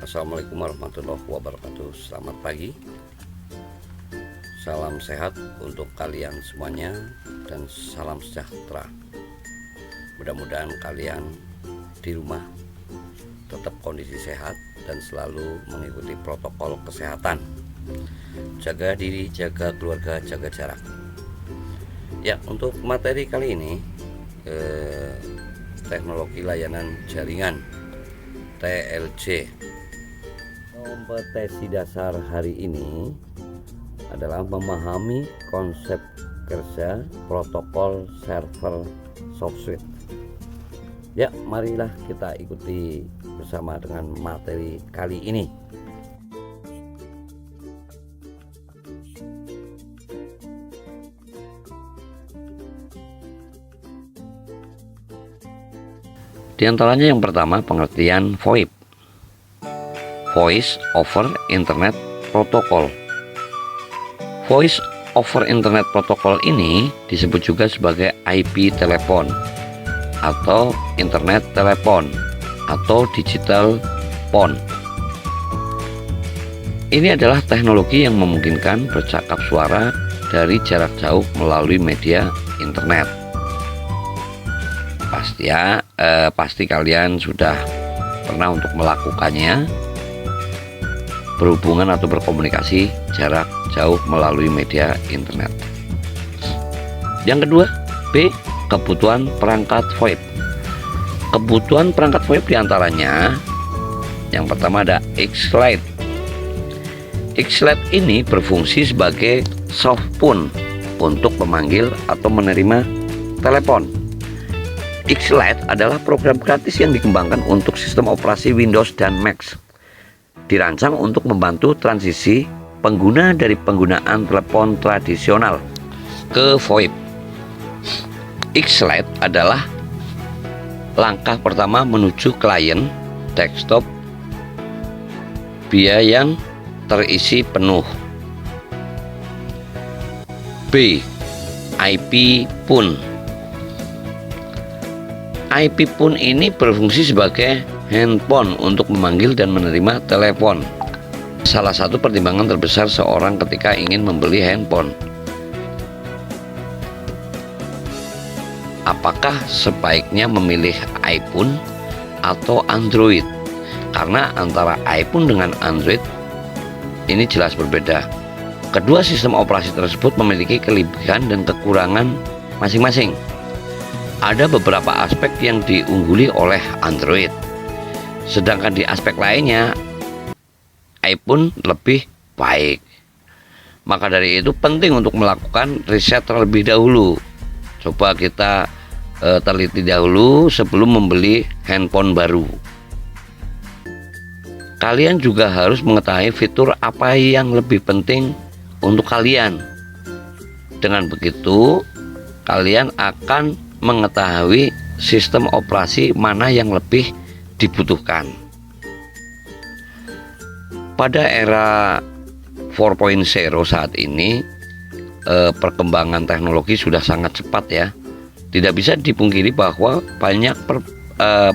Assalamualaikum warahmatullahi wabarakatuh. Selamat pagi, salam sehat untuk kalian semuanya dan salam sejahtera. Mudah-mudahan kalian di rumah tetap kondisi sehat dan selalu mengikuti protokol kesehatan. Jaga diri, jaga keluarga, jaga jarak. Ya, untuk materi kali ini teknologi layanan jaringan TLJ. Kompetensi dasar hari ini adalah memahami konsep kerja protokol server software. Ya, marilah kita ikuti bersama dengan materi kali ini. Di antaranya yang pertama, pengertian VoIP, Voice over Internet Protocol. Voice over Internet Protocol ini disebut juga sebagai IP telepon atau Internet telepon atau digital phone. Ini adalah teknologi yang memungkinkan bercakap suara dari jarak jauh melalui media internet. Pasti kalian sudah pernah untuk melakukannya, berhubungan atau berkomunikasi jarak jauh melalui media internet. Yang kedua, B, kebutuhan perangkat VoIP. Kebutuhan perangkat VoIP diantaranya yang pertama ada X-Lite. X-Lite ini berfungsi sebagai softphone untuk memanggil atau menerima telepon. X-Lite adalah program gratis yang dikembangkan untuk sistem operasi Windows dan Mac. Dirancang untuk membantu transisi pengguna dari penggunaan telepon tradisional ke VoIP. X-Lite adalah langkah pertama menuju klien desktop via yang terisi penuh. B, IP phone. IP phone ini berfungsi sebagai handphone untuk memanggil dan menerima telepon. Salah satu pertimbangan terbesar seorang ketika ingin membeli handphone. Apakah sebaiknya memilih iPhone atau Android? Karena antara iPhone dengan Android ini jelas berbeda. Kedua sistem operasi tersebut memiliki kelebihan dan kekurangan masing-masing. Ada beberapa aspek yang diungguli oleh Android, sedangkan di aspek lainnya iPhone lebih baik. Maka dari itu penting untuk melakukan riset terlebih dahulu. Coba kita teliti dahulu sebelum membeli handphone baru. Kalian juga harus mengetahui fitur apa yang lebih penting untuk kalian. Dengan begitu, kalian akan mengetahui sistem operasi mana yang lebih dibutuhkan. Pada era 4.0 saat ini, perkembangan teknologi sudah sangat cepat ya. Tidak bisa dipungkiri bahwa banyak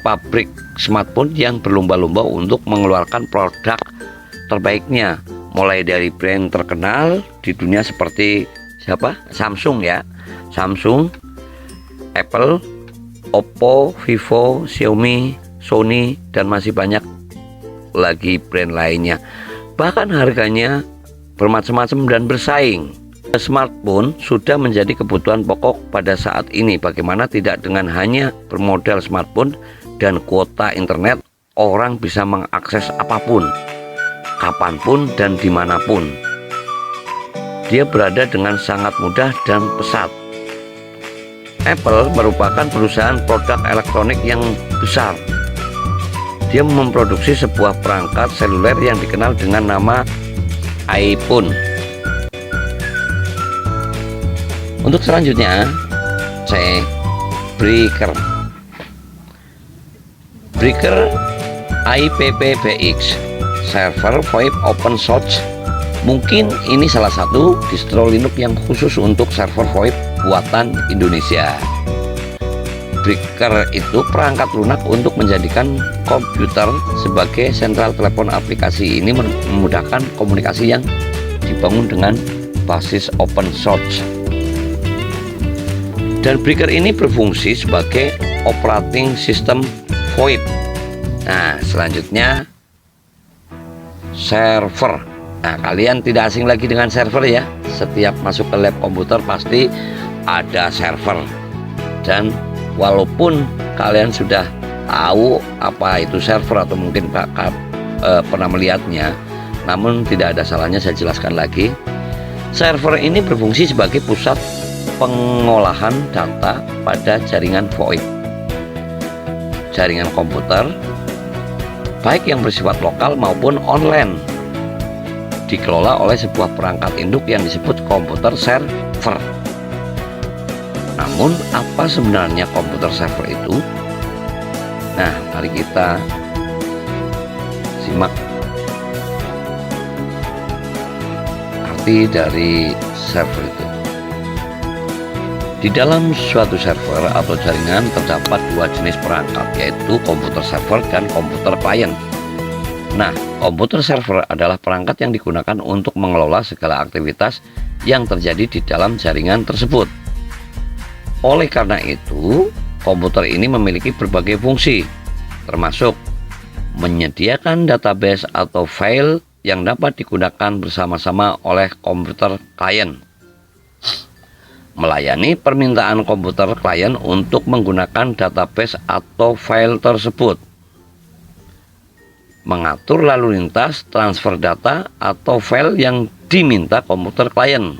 pabrik smartphone yang berlomba-lomba untuk mengeluarkan produk terbaiknya, mulai dari brand terkenal di dunia seperti Samsung ya, Samsung, Apple, Oppo, Vivo, Xiaomi, Sony, dan masih banyak lagi brand lainnya. Bahkan harganya bermacam-macam dan bersaing. Smartphone sudah menjadi kebutuhan pokok pada saat ini. Bagaimana tidak dengan hanya bermodal smartphone dan kuota internet, orang bisa mengakses apapun, kapanpun, dan dimanapun. Dia berada dengan sangat mudah dan pesat. Apple merupakan perusahaan produk elektronik yang besar. Dia memproduksi sebuah perangkat seluler yang dikenal dengan nama iPhone. Untuk selanjutnya, C, Breaker. Breaker IPPBX, server VoIP open source. Mungkin ini salah satu distro Linux yang khusus untuk server VoIP buatan Indonesia. breaker itu perangkat lunak untuk menjadikan komputer sebagai sentral telepon. Aplikasi ini memudahkan komunikasi yang dibangun dengan basis open source. Dan breaker ini berfungsi sebagai operating system VoIP. Nah, selanjutnya server. Nah, kalian tidak asing lagi dengan server ya. Setiap masuk ke lab komputer pasti ada server. Dan walaupun kalian sudah tahu apa itu server atau mungkin pernah melihatnya, namun tidak ada salahnya saya jelaskan lagi. Server ini berfungsi sebagai pusat pengolahan data pada jaringan VoIP. Jaringan komputer, baik yang bersifat lokal maupun online, dikelola oleh sebuah perangkat induk yang disebut komputer server. Namun, apa sebenarnya komputer server itu? Nah, mari kita simak arti dari server itu. Di dalam suatu server atau jaringan terdapat dua jenis perangkat, yaitu komputer server dan komputer klien. Nah, komputer server adalah perangkat yang digunakan untuk mengelola segala aktivitas yang terjadi di dalam jaringan tersebut. Oleh karena itu, komputer ini memiliki berbagai fungsi, termasuk menyediakan database atau file yang dapat digunakan bersama-sama oleh komputer klien, melayani permintaan komputer klien untuk menggunakan database atau file tersebut, mengatur lalu lintas transfer data atau file yang diminta komputer klien,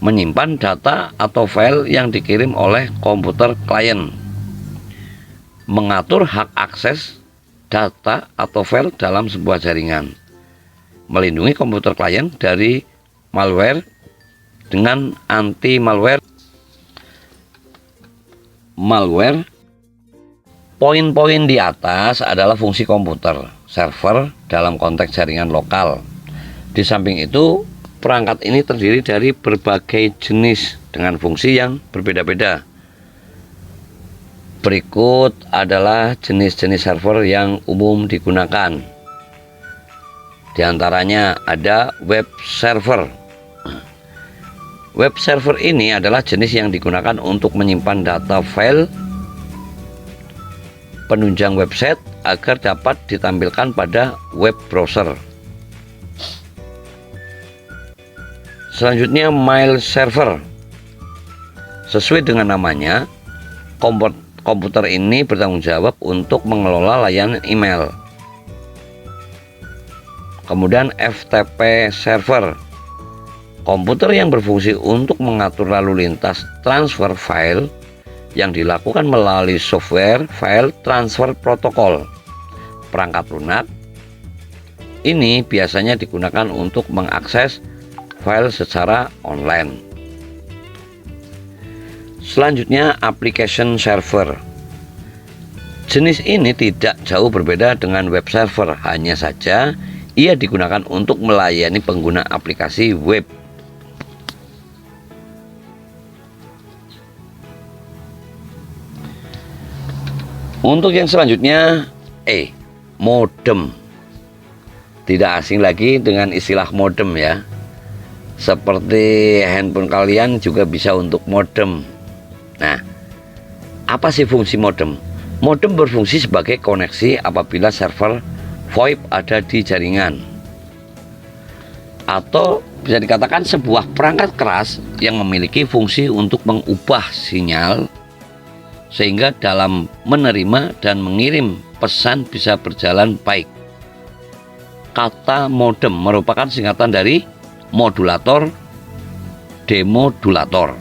menyimpan data atau file yang dikirim oleh komputer klien, mengatur hak akses data atau file dalam sebuah jaringan, melindungi komputer klien dari malware dengan anti-malware. Poin-poin di atas adalah fungsi komputer server dalam konteks jaringan lokal. Di samping itu, perangkat ini terdiri dari berbagai jenis dengan fungsi yang berbeda-beda. Berikut adalah jenis-jenis server yang umum digunakan. Di antaranya ada web server. Web server ini adalah jenis yang digunakan untuk menyimpan data file penunjang website agar dapat ditampilkan pada web browser. Selanjutnya, mail server. Sesuai dengan namanya, komputer ini bertanggung jawab untuk mengelola layanan email. Kemudian FTP server. Komputer yang berfungsi untuk mengatur lalu lintas transfer file yang dilakukan melalui software file transfer protokol. Perangkat lunak ini biasanya digunakan untuk mengakses file secara online. Selanjutnya, application server. Jenis ini tidak jauh berbeda dengan web server, hanya saja ia digunakan untuk melayani pengguna aplikasi web. Untuk yang selanjutnya, modem. Tidak asing lagi dengan istilah modem ya. Seperti handphone kalian juga bisa untuk modem. Nah, apa sih fungsi modem? Modem berfungsi sebagai koneksi apabila server VoIP ada di jaringan, atau bisa dikatakan sebuah perangkat keras yang memiliki fungsi untuk mengubah sinyal sehingga dalam menerima dan mengirim pesan bisa berjalan baik. Kata modem merupakan singkatan dari modulator, demodulator.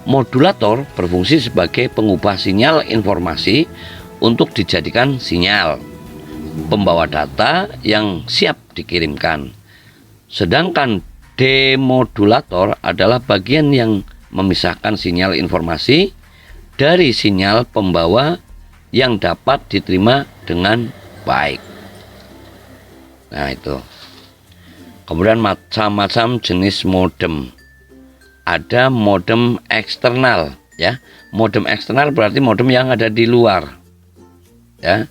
Modulator berfungsi sebagai pengubah sinyal informasi untuk dijadikan sinyal pembawa data yang siap dikirimkan. Sedangkan demodulator adalah bagian yang memisahkan sinyal informasi dari sinyal pembawa yang dapat diterima dengan baik. Nah, itu. Kemudian macam-macam jenis modem. Ada modem eksternal ya. Modem eksternal berarti modem yang ada di luar, ya,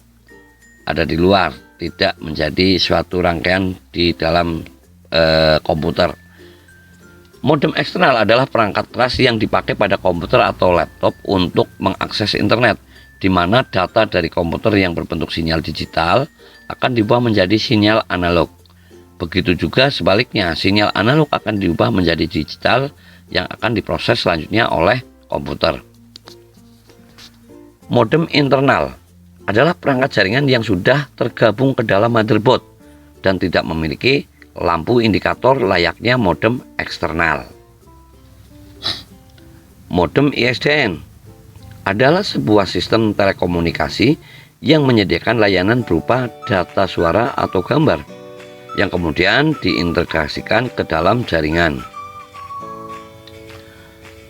ada di luar, tidak menjadi suatu rangkaian di dalam komputer. Modem eksternal adalah perangkat keras yang dipakai pada komputer atau laptop untuk mengakses internet, di mana data dari komputer yang berbentuk sinyal digital akan diubah menjadi sinyal analog. Begitu juga sebaliknya, sinyal analog akan diubah menjadi digital yang akan diproses selanjutnya oleh komputer. Modem internal adalah perangkat jaringan yang sudah tergabung ke dalam motherboard dan tidak memiliki lampu indikator layaknya modem eksternal. Modem ISDN adalah sebuah sistem telekomunikasi yang menyediakan layanan berupa data suara atau gambar yang kemudian diintegrasikan ke dalam jaringan.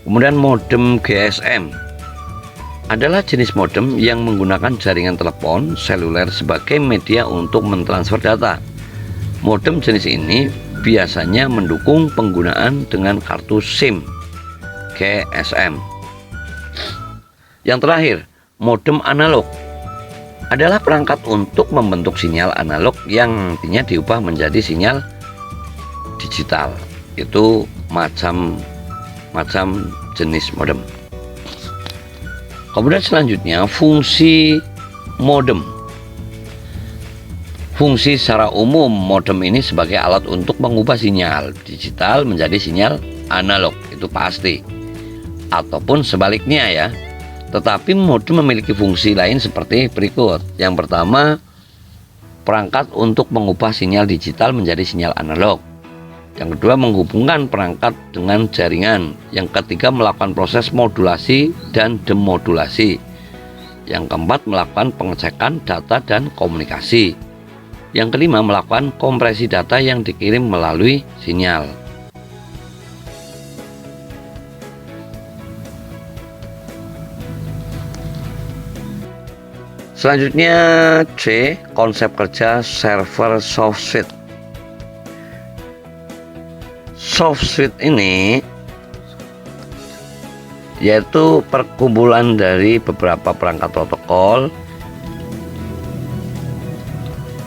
Kemudian modem GSM adalah jenis modem yang menggunakan jaringan telepon seluler sebagai media untuk mentransfer data. Modem jenis ini biasanya mendukung penggunaan dengan kartu SIM GSM. Yang terakhir, modem analog adalah perangkat untuk membentuk sinyal analog yang nantinya diubah menjadi sinyal digital. Itu macam jenis modem. Kemudian selanjutnya, fungsi modem. Fungsi secara umum modem ini sebagai alat untuk mengubah sinyal digital menjadi sinyal analog, itu pasti. Ataupun sebaliknya ya. Tetapi modem memiliki fungsi lain seperti berikut. Yang pertama, perangkat untuk mengubah sinyal digital menjadi sinyal analog. Yang kedua, menghubungkan perangkat dengan jaringan. Yang ketiga, melakukan proses modulasi dan demodulasi. Yang keempat, melakukan pengecekan data dan komunikasi. Yang kelima, melakukan kompresi data yang dikirim melalui sinyal. Selanjutnya C, konsep kerja server soft switch. Soft switch ini yaitu perkumpulan dari beberapa perangkat protokol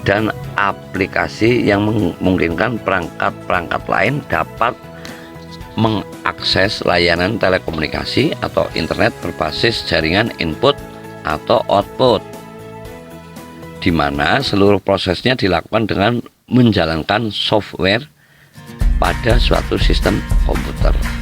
dan aplikasi yang memungkinkan perangkat-perangkat lain dapat mengakses layanan telekomunikasi atau internet berbasis jaringan input atau output, di mana seluruh prosesnya dilakukan dengan menjalankan software pada suatu sistem komputer.